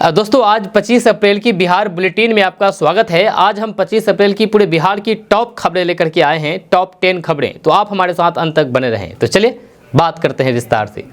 दोस्तों आज 25 अप्रैल की बिहार बुलेटिन में आपका स्वागत है। आज हम 25 अप्रैल की पूरे बिहार की टॉप खबरें लेकर के आए हैं, टॉप 10 खबरें। तो आप हमारे साथ अंत तक बने रहें। तो चलिए बात करते हैं विस्तार से।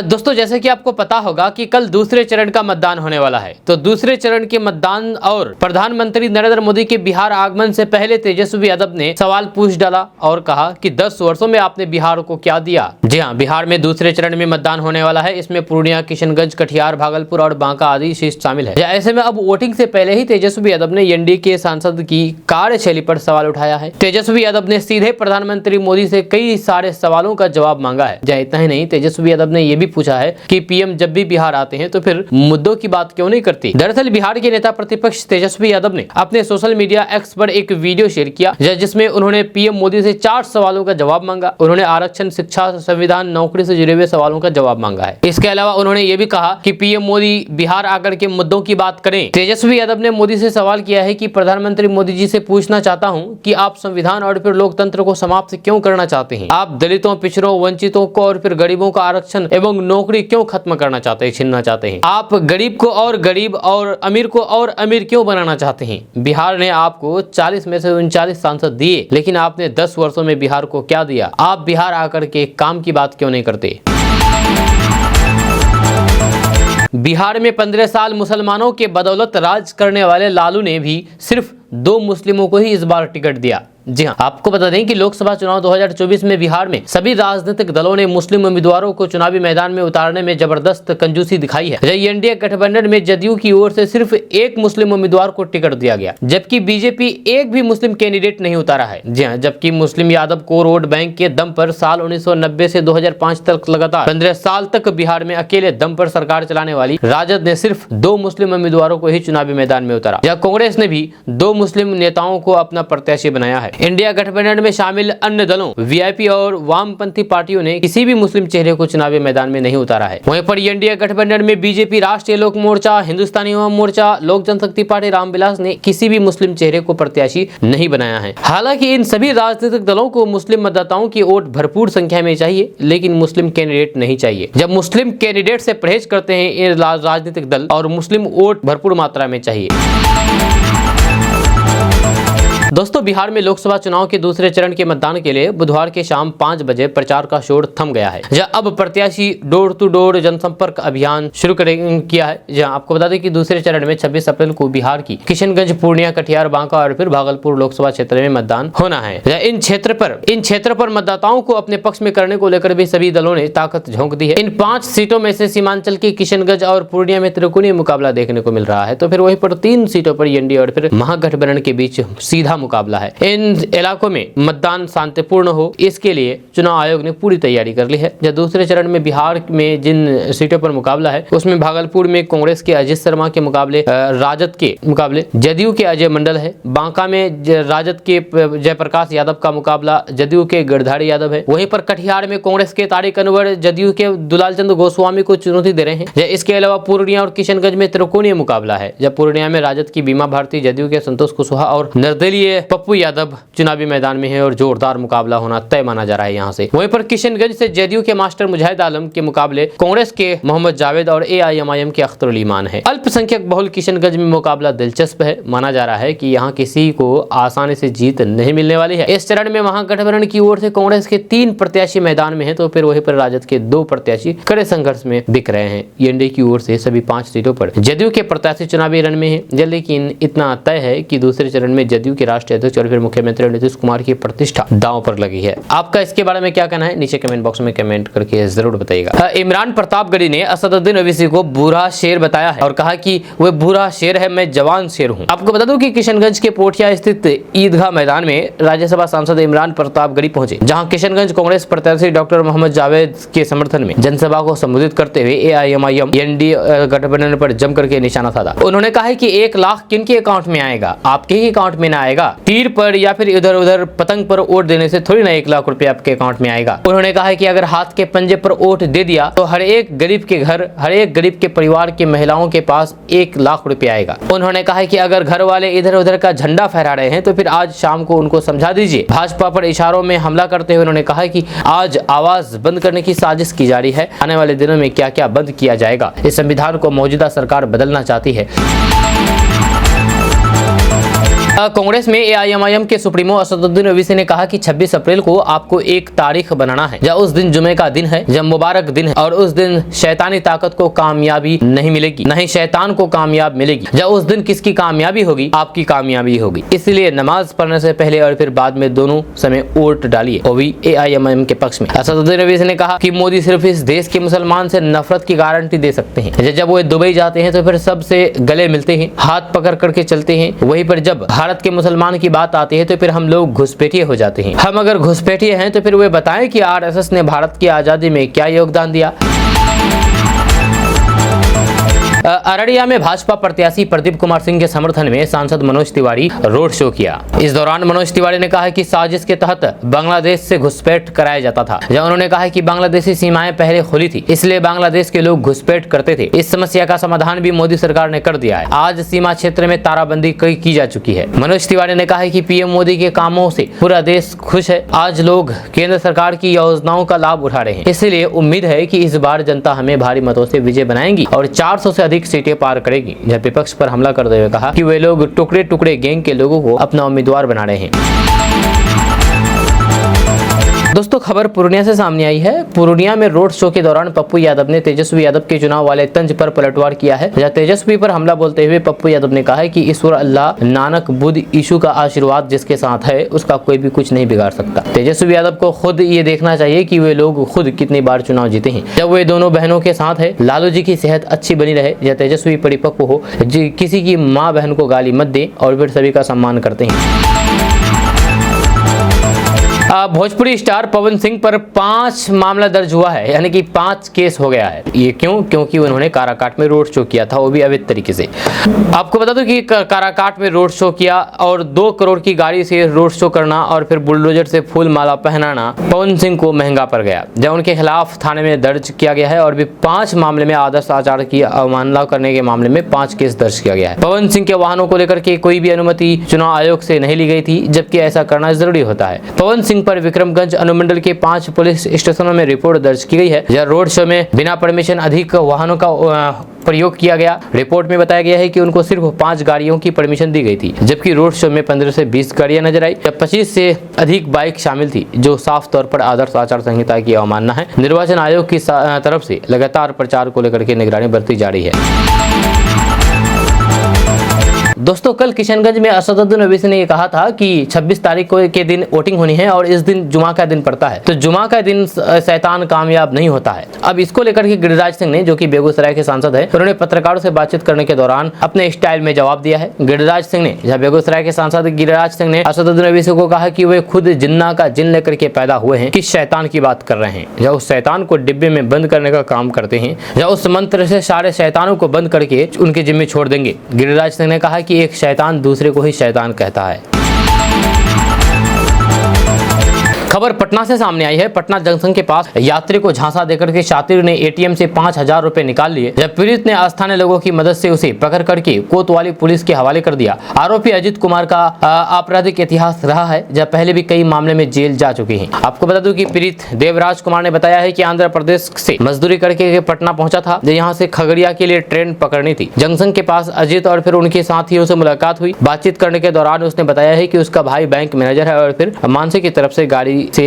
दोस्तों जैसे कि आपको पता होगा कि कल दूसरे चरण का मतदान होने वाला है। तो दूसरे चरण के मतदान और प्रधानमंत्री नरेंद्र मोदी के बिहार आगमन से पहले तेजस्वी यादव ने सवाल पूछ डाला और कहा कि 10 वर्षों में आपने बिहार को क्या दिया। जी हाँ, बिहार में दूसरे चरण में मतदान होने वाला है। इसमें पूर्णिया, किशनगंज, कटिहार, भागलपुर और बांका आदि सीट शामिल है। ऐसे में अब वोटिंग से पहले ही तेजस्वी यादव ने एनडीए के सांसद की कार्यशैली पर सवाल उठाया है। तेजस्वी यादव ने सीधे प्रधानमंत्री मोदी से कई सारे सवालों का जवाब मांगा है। जहाँ इतना ही नहीं, तेजस्वी यादव ने यह भी पूछा है कि पीएम जब भी बिहार आते हैं तो फिर मुद्दों की बात क्यों नहीं करती। दरअसल बिहार के नेता प्रतिपक्ष तेजस्वी यादव ने अपने सोशल मीडिया एक्स पर एक वीडियो शेयर किया जिसमें उन्होंने पीएम मोदी से 4 सवालों का जवाब मांगा। उन्होंने आरक्षण, शिक्षा, संविधान, नौकरी से जुड़े हुए सवालों का जवाब मांगा है। इसके अलावा उन्होंने ये भी कहा कि पीएम मोदी बिहार आकर के मुद्दों की बात करें। तेजस्वी यादव ने मोदी से सवाल किया है कि प्रधानमंत्री मोदी जी से पूछना चाहता हूँ कि आप संविधान और फिर लोकतंत्र को समाप्त क्यों करना चाहते हैं। आप दलितों, पिछड़ों, वंचितों को और फिर गरीबों का आरक्षण एवं नौकरी क्यों खत्म करना चाहते हैं, छीनना चाहते हैं। आप गरीब को और गरीब और अमीर को और अमीर क्यों बनाना चाहते हैं। बिहार ने आपको 40 में से 39 सांसद दिए, लेकिन आपने 10 वर्षों में बिहार को क्या दिया। आप बिहार आकर के काम की बात क्यों नहीं करते। बिहार में 15 साल मुसलमानों के बदौलत राज करने वाले लालू ने भी सिर्फ 2 मुस्लिमों को ही इस बार टिकट दिया। जी हाँ, आपको बता दें कि लोकसभा चुनाव 2024 में बिहार में सभी राजनीतिक दलों ने मुस्लिम उम्मीदवारों को चुनावी मैदान में उतारने में जबरदस्त कंजूसी दिखाई है। एनडीए गठबंधन में जदयू की ओर से सिर्फ 1 मुस्लिम उम्मीदवार को टिकट दिया गया, जबकि बीजेपी एक भी मुस्लिम कैंडिडेट नहीं उतारा है। जी हाँ, जबकि मुस्लिम यादव को वोट बैंक के दम पर साल 1990 से 2005 तक लगातार 15 साल तक बिहार में अकेले दम पर सरकार चलाने वाली राजद ने सिर्फ 2 मुस्लिम उम्मीदवारों को ही चुनावी मैदान में उतारा। जहाँ कांग्रेस ने भी 2 मुस्लिम नेताओं को अपना प्रत्याशी बनाया है। इंडिया गठबंधन में शामिल अन्य दलों, वीआईपी और वामपंथी पार्टियों ने किसी भी मुस्लिम चेहरे को चुनावी मैदान में नहीं उतारा है। वहीं पर इंडिया गठबंधन में बीजेपी, राष्ट्रीय लोक मोर्चा, हिंदुस्तानी अवाम मोर्चा, लोक जनशक्ति पार्टी रामविलास ने किसी भी मुस्लिम चेहरे को प्रत्याशी नहीं बनाया है। हालांकि इन सभी राजनीतिक दलों को मुस्लिम मतदाताओं की वोट भरपूर संख्या में चाहिए, लेकिन मुस्लिम कैंडिडेट नहीं चाहिए। जब मुस्लिम कैंडिडेट से परहेज करते हैं ये राजनीतिक दल और मुस्लिम वोट भरपूर मात्रा में चाहिए। दोस्तों बिहार में लोकसभा चुनाव के दूसरे चरण के मतदान के लिए बुधवार के शाम 5 बजे प्रचार का शोर थम गया है। जहां अब प्रत्याशी डोर टू डोर जनसंपर्क अभियान शुरू किया है। जहां आपको बता दें कि दूसरे चरण में 26 अप्रैल को बिहार की किशनगंज, पूर्णिया, कटिहार, बांका और फिर भागलपुर लोकसभा क्षेत्र में मतदान होना है। इन क्षेत्र पर मतदाताओं को अपने पक्ष में करने को लेकर भी सभी दलों ने ताकत झोंक दी है। इन 5 सीटों में से सीमांचल की किशनगंज और पूर्णिया में त्रिकोणीय मुकाबला देखने को मिल रहा है। तो फिर वहीं पर 3 सीटों पर एनडीए और फिर महागठबंधन के बीच सीधा मुकाबला है। इन इलाकों में मतदान शांतिपूर्ण हो, इसके लिए चुनाव आयोग ने पूरी तैयारी कर ली है। जब दूसरे चरण में बिहार में जिन सीटों पर मुकाबला है उसमें भागलपुर में कांग्रेस के अजित शर्मा के मुकाबले राजद के मुकाबले जदयू के अजय मंडल है। बांका में राजद के जयप्रकाश यादव का मुकाबला जदयू के गिरधारी यादव है। वहीं पर कटिहार में कांग्रेस के तारिक अनवर जदयू के दुलाल चंद्र गोस्वामी को चुनौती दे रहे हैं। इसके अलावा पूर्णिया और किशनगंज में त्रिकोणीय मुकाबला है। जब पूर्णिया में राजद की बीमा भारती, जदयू के संतोष कुशवाहा और निर्दलीय पप्पू यादव चुनावी मैदान में है और जोरदार मुकाबला होना तय माना जा रहा है यहां से। वहीं पर किशनगंज से जदयू के मास्टर मुजाहिद आलम के मुकाबले कांग्रेस के मोहम्मद जावेद और एआईएमआईएम के अख्तर अली ईमान है। अल्पसंख्यक बहुल किशनगंज में मुकाबला दिलचस्प है। माना जा रहा है कि यहां किसी को आसानी से जीत नहीं मिलने वाली है। इस चरण में महागठबंधन की ओर से कांग्रेस के 3 प्रत्याशी मैदान में है, तो फिर वहीं पर राजद के 2 प्रत्याशी कड़े संघर्ष में दिख रहे हैं। एनडीए की ओर से सभी 5 सीटों पर जदयू के प्रत्याशी चुनावी रण में है। लेकिन इतना तय है कि दूसरे चरण में जदयू के राष्ट्रीय अध्यक्ष और फिर मुख्यमंत्री नीतीश कुमार की प्रतिष्ठा दांव पर लगी है। आपका इसके बारे में क्या कहना है, नीचे कमेंट बॉक्स में कमेंट करके जरूर बताइएगा। इमरान प्रतापगढ़ी ने असदुद्दीन ओवैसी को बुरा शेर बताया है और कहा कि वह बुरा शेर है, मैं जवान शेर हूं। आपको बता दूं कि किशनगंज के पोठिया स्थित ईदगाह मैदान में राज्यसभा सांसद इमरान प्रतापगढ़ी पहुंचे, जहां किशनगंज कांग्रेस प्रत्याशी डॉक्टर मोहम्मद जावेद के समर्थन में जनसभा को संबोधित करते हुए एआईएमआईएम एनडीए गठबंधन पर जम करके निशाना साधा। उन्होंने कहा कि 1 लाख किनके अकाउंट में आएगा, आपके ही अकाउंट में ना आएगा। तीर पर या फिर इधर उधर पतंग पर वोट देने से थोड़ी ना 1 लाख रुपए आपके अकाउंट में आएगा। उन्होंने कहा है कि अगर हाथ के पंजे पर वोट दे दिया तो हर एक गरीब के घर, हर एक गरीब के परिवार की महिलाओं के पास 1 लाख रुपए आएगा। उन्होंने कहा है कि अगर घर वाले इधर उधर का झंडा फहरा रहे हैं तो फिर आज शाम को उनको समझा दीजिए। भाजपा पर इशारों में हमला करते हुए उन्होंने कहा कि आज आवाज बंद करने की साजिश की जा रही है। आने वाले दिनों में क्या क्या बंद किया जाएगा, इस संविधान को मौजूदा सरकार बदलना चाहती है। कांग्रेस में एआईएमआईएम के सुप्रीमो असदुद्दीन ओवैसी ने कहा कि 26 अप्रैल को आपको एक तारीख बनाना है जब उस दिन जुमे का दिन है, जब मुबारक दिन है और उस दिन शैतानी ताकत को कामयाबी नहीं मिलेगी, नहीं शैतान को कामयाब मिलेगी। जब उस दिन किसकी कामयाबी होगी? आपकी कामयाबी होगी। इसलिए नमाज पढ़ने से पहले और फिर बाद में दोनों समय वोट डालिए। वो भी एआईएमआईएम के पक्ष में। असदुद्दीन ओवैसी ने कहा कि मोदी सिर्फ इस देश के मुसलमान से नफरत की गारंटी दे सकते हैं। जब वो दुबई जाते हैं तो फिर सबसे गले मिलते हैं, हाथ पकड़ करके चलते हैं। वहीं पर जब भारत के मुसलमान की बात आती है तो फिर हम लोग घुसपैठिए हो जाते हैं। हम अगर घुसपैठिए हैं तो फिर वे बताएं कि आरएसएस ने भारत की आजादी में क्या योगदान दिया। अररिया में भाजपा प्रत्याशी प्रदीप कुमार सिंह के समर्थन में सांसद मनोज तिवारी रोड शो किया। इस दौरान मनोज तिवारी ने कहा कि साजिश के तहत बांग्लादेश से घुसपैठ कराया जाता था। जब उन्होंने कहा कि बांग्लादेशी सीमाएं पहले खुली थी, इसलिए बांग्लादेश के लोग घुसपैठ करते थे। इस समस्या का समाधान भी मोदी सरकार ने कर दिया है। आज सीमा क्षेत्र में ताराबंदी की जा चुकी है। मनोज तिवारी ने कहा कि पीएम मोदी के कामों से पूरा देश खुश है। आज लोग केंद्र सरकार की योजनाओं का लाभ उठा रहे हैं। इसलिए उम्मीद है कि इस बार जनता हमें भारी मतों से विजय बनाएगी और 400 से अधिक सीटें पार करेगी। जब विपक्ष पर हमला करते हुए कहा कि वे लोग टुकड़े टुकड़े गैंग के लोगों को अपना उम्मीदवार बना रहे हैं। दोस्तों खबर पूर्णिया से सामने आई है। पूर्णिया में रोड शो के दौरान पप्पू यादव ने तेजस्वी यादव के चुनाव वाले तंज पर पलटवार किया है। जहां तेजस्वी पर हमला बोलते हुए पप्पू यादव ने कहा है कि ईश्वर, अल्लाह, नानक, बुद्ध, यीशु का आशीर्वाद जिसके साथ है उसका कोई भी कुछ नहीं बिगाड़ सकता। तेजस्वी यादव को खुद ये देखना चाहिए कि वे लोग खुद कितनी बार चुनाव जीते हैं। जब वे दोनों बहनों के साथ है, लालू जी की सेहत अच्छी बनी रहे, या तेजस्वी परिपक्व हो, किसी की माँ बहन को गाली मत दे और फिर सभी का सम्मान करते हैं। भोजपुरी स्टार पवन सिंह पर 5 मामला दर्ज हुआ है, यानी कि 5 केस हो गया है। ये क्यों? क्योंकि उन्होंने काराकाट में रोड शो किया था, वो भी अवैध तरीके से। आपको बता दूं कि काराकाट में रोड शो किया और 2 करोड़ की गाड़ी से रोड शो करना और फिर बुलडोजर से फूल माला पहनाना पवन सिंह को महंगा पड़ गया। जब उनके खिलाफ थाने में दर्ज किया गया है और भी 5 मामले में आदर्श आचार की अवमानना करने के मामले में 5 केस दर्ज किया गया है। पवन सिंह के वाहनों को लेकर के कोई भी अनुमति चुनाव आयोग से नहीं ली गई थी, जबकि ऐसा करना जरूरी होता है। पवन सिंह पर विक्रमगंज अनुमंडल के 5 पुलिस स्टेशनों में रिपोर्ट दर्ज की गई है। जहां रोड शो में बिना परमिशन अधिक वाहनों का प्रयोग किया गया। रिपोर्ट में बताया गया है कि उनको सिर्फ 5 गाड़ियों की परमिशन दी गई थी, जबकि रोड शो में 15 से 20 गाड़ियां नजर आई। 25 से अधिक बाइक शामिल थी, जो साफ तौर पर आदर्श आचार संहिता की अवमानना है। निर्वाचन आयोग की तरफ से लगातार प्रचार को लेकर के निगरानी बरती जा रही है। दोस्तों कल किशनगंज में असदुद्दीन ओवैसी ने ये कहा था कि 26 तारीख को के दिन वोटिंग होनी है और इस दिन जुमा का दिन पड़ता है, तो जुमा का दिन शैतान कामयाब नहीं होता है। अब इसको लेकर के गिरिराज सिंह ने, जो कि बेगूसराय के सांसद है, उन्होंने पत्रकारों से बातचीत करने के दौरान अपने स्टाइल में जवाब दिया है। गिरिराज सिंह ने, जहाँ बेगूसराय के सांसद गिरिराज सिंह ने असदुद्दीन ओवैसी को कहा कि वे खुद जिन्ना का जिन लेकर के पैदा हुए हैं, किस शैतान की बात कर रहे हैं, जहाँ उस शैतान को डिब्बे में बंद करने का काम करते हैं, जहाँ उस मंत्र से सारे शैतानों को बंद करके उनके जिम्मे छोड़ देंगे। गिरिराज सिंह ने कहा कि एक शैतान दूसरे को ही शैतान कहता है। खबर पटना से सामने आई है। पटना जंक्शन के पास यात्री को झांसा देकर के शातिर ने एटीएम से 5000 रुपए निकाल लिए, जब पीड़ित ने स्थानीय लोगों की मदद से उसे पकड़ करके कोतवाली पुलिस के हवाले कर दिया। आरोपी अजित कुमार का आपराधिक इतिहास रहा है, जब पहले भी कई मामले में जेल जा चुके हैं। आपको बता दूं कि पीड़ित देवराज कुमार ने बताया है कि आंध्र प्रदेश से मजदूरी करके पटना पहुंचा था, यहाँ से खगड़िया के लिए ट्रेन पकड़नी थी। जंक्शन के पास अजित और फिर उनके साथियों से मुलाकात हुई। बातचीत करने के दौरान उसने बताया है कि उसका भाई बैंक मैनेजर है और फिर मानसी की तरफ से गाड़ी से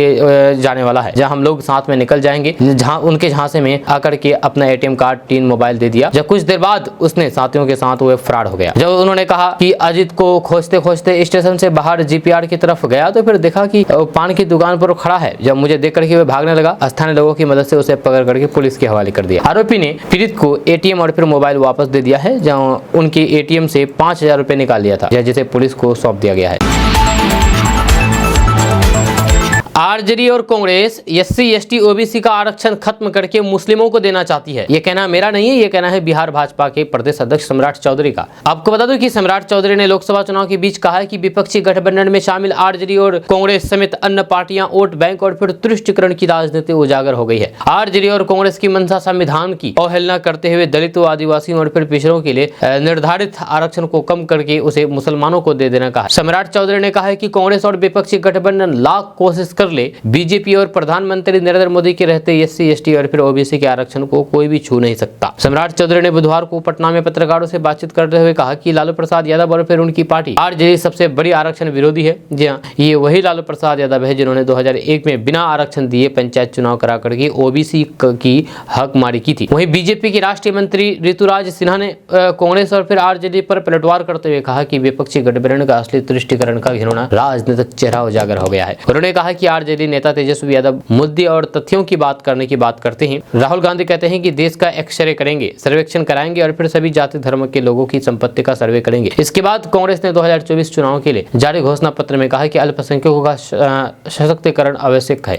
जाने वाला है, जहां हम लोग साथ में निकल जाएंगे। जहां उनके झांसे में आकर के अपना एटीएम कार्ड, 3 मोबाइल दे दिया। जब कुछ देर बाद उसने साथियों के साथ वो फरार हो गया। जब उन्होंने कहा कि अजित को खोजते खोजते स्टेशन से बाहर जीपीआर की तरफ गया तो फिर देखा कि पान की दुकान पर खड़ा है। जब मुझे देख करके वो भागने लगा, स्थानीय लोगों की मदद से उसे पकड़ करके पुलिस के हवाले कर दिया। आरोपी ने पीड़ित को एटीएम और फिर मोबाइल वापस दे दिया है, जहाँ उनके एटीएम से 5000 रुपए निकाल लिया था, जिसे पुलिस को सौंप दिया गया है। आरजेडी और कांग्रेस एससी एसटी ओबीसी का आरक्षण खत्म करके मुस्लिमों को देना चाहती है। ये कहना मेरा नहीं है, ये कहना है बिहार भाजपा के प्रदेश अध्यक्ष सम्राट चौधरी का। आपको बता दूं कि सम्राट चौधरी ने लोकसभा चुनाव के बीच कहा है कि विपक्षी गठबंधन में शामिल आरजेडी और कांग्रेस समेत अन्य पार्टियां वोट बैंक और फिर तुष्टिकरण की राजनीति उजागर हो गई है। आरजेडी और कांग्रेस की मंशा संविधान की अवहेलना करते हुए दलितों, आदिवासियों और फिर पिछड़ों के लिए निर्धारित आरक्षण को कम करके उसे मुसलमानों को दे देना कहा। सम्राट चौधरी ने कहा है कि कांग्रेस और विपक्षी गठबंधन लाख कोशिश कर ले, बीजेपी और प्रधानमंत्री नरेंद्र मोदी के रहते एससी एसटी और फिर ओबीसी के आरक्षण को कोई भी छू नहीं सकता। सम्राट चौधरी ने बुधवार को पटना में पत्रकारों से बातचीत करते हुए कहा कि लालू प्रसाद यादव और फिर उनकी पार्टी आरजेडी सबसे बड़ी आरक्षण विरोधी है। जी हां, ये वही लालू प्रसाद यादव है जिन्होंने 2001 में बिना आरक्षण दिए पंचायत चुनाव करा करके ओबीसी की हकमारी की थी। वहीं बीजेपी की राष्ट्रीय मंत्री ऋतुराज सिन्हा ने कांग्रेस और फिर आरजेडी पर पलटवार करते हुए कहा कि विपक्षी गठबंधन का असली तुष्टिकरण का घिनौना राजनीतिक चेहरा उजागर हो गया है। उन्होंने कहा कि आरजेडी नेता तेजस्वी यादव मुद्दे और तथ्यों की बात करने की बात करते हैं। राहुल गांधी कहते हैं कि देश का एक्सरे करेंगे, सर्वेक्षण कराएंगे और फिर सभी जाति धर्म के लोगों की संपत्ति का सर्वे करेंगे। इसके बाद कांग्रेस ने 2024 चुनाव के लिए जारी घोषणा पत्र में कहा कि अल्पसंख्यकों का सशक्तिकरण आवश्यक है।